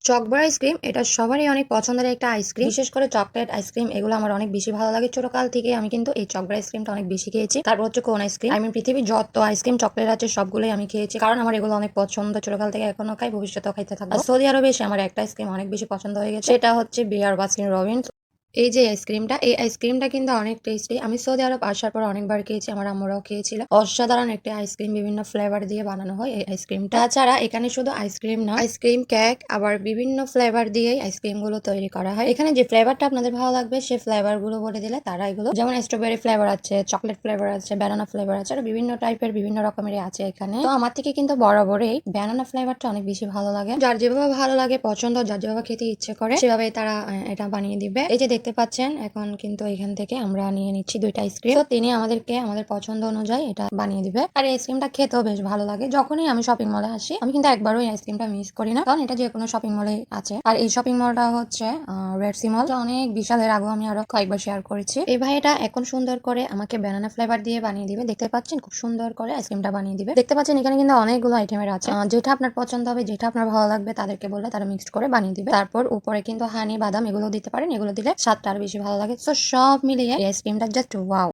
Chocobar ice cream এটা সবারই অনেক পছন্দের একটা আইসক্রিম। বিশেষ করে চকলেট আইসক্রিম এগুলো আমার অনেক বেশি ভালো লাগে। ছোটকাল থেকে আমি কিন্তু এই চকবার আইসক্রিমটা অনেক বেশি খেয়েছি। তারপর হচ্ছে কোন আইসক্রিম, আমি পৃথিবীর যত আইসক্রিম চকলেট আছে সবগুলোই আমি খেয়েছি, কারণ আমার এগুলো অনেক পছন্দ। ছোটকাল থেকে এখনো খাই, ভবিষ্যতেও খাইতে থাকবো। আর সৌদি আরবে এসে আমার একটা আইসক্রিম অনেক বেশি পছন্দ হয়ে গেছে, সেটা হচ্ছে বিয়ার বাস্কিন রবিন্স। এই যে আইসক্রিমটা, এই আইসক্রিমটা কিন্তু অনেক টেস্টি। আমি সৌদি আরব আসার পর অনেকবার খেয়েছি, আমার আম্মুরাও খেয়েছিল। অসাধারণ একটা আইসক্রিম, বিভিন্ন ফ্লেভার দিয়ে বানানো হয় এই আইসক্রিমটা। তাছাড়া এখানে শুধু আইসক্রিম না, আইসক্রিম কেক আবার বিভিন্ন ফ্লেভার দিয়ে আইসক্রিম গুলো তৈরি করা হয়। এখানে যে ফ্লেভারটা আপনাদের ভালো লাগবে সেই ফ্লেভার গুলো বলে দিলে তারা এগুলো, যেমন স্ট্রবেরি ফ্লেভার আছে, চকলেট ফ্লেভার আছে, ব্যানানা ফ্লেভার আছে, আর বিভিন্ন টাইপের বিভিন্ন রকমের আছে এখানে। তো আমার থেকে কিন্তু বরাবরই ব্যানানা ফ্লেভারটা অনেক বেশি ভালো লাগে। যার যেভাবে ভালো লাগে পছন্দ, যার যেভাবে খেতে ইচ্ছে করে সেভাবে তারা এটা বানিয়ে দিবে। এই যে দেখতে পাচ্ছেন, এখন কিন্তু এখান থেকে আমরা নিয়ে নিচ্ছি দুইটা আইসক্রিম। তো তিনি আমাদেরকে আমাদের পছন্দ অনুযায়ী এটা বানিয়ে দিবে। আর এই আইসক্রিমটা খেতেও বেশ ভালো লাগে। যখনই আমি শপিং মলে আসি আমি কিন্তু একবারও এই আইসক্রিমটা মিস করি না, কারণ এটা যে কোনো শপিং মলে আছে। আর এই শপিং মলটা হচ্ছে রেড সি মল। অনেক বিশালের আগেও আমি আরো কয়েকবার শেয়ার করেছি। এই ভাইটা এখন সুন্দর করে আমাকে ব্যানানা ফ্লেভার দিয়ে বানিয়ে দিবে। দেখতে পাচ্ছেন খুব সুন্দর করে আইসক্রিমটা বানিয়ে দিবে। দেখতে পাচ্ছেন এখানে কিন্তু অনেকগুলো আইটেমের আছে, যেটা আপনার পছন্দ হবে, যেটা আপনার ভালো লাগবে তাদেরকে বললে তারা মিক্সড করে বানিয়ে দিবে। তারপর উপরে কিন্তু হানি বাদাম এগুলো দিতে পারেন, এগুলো দিলে স্বাদটা আরো বেশি ভালো লাগে। তো সব মিলিয়ে এই আইসক্রিমটা জাস্ট ওয়াও।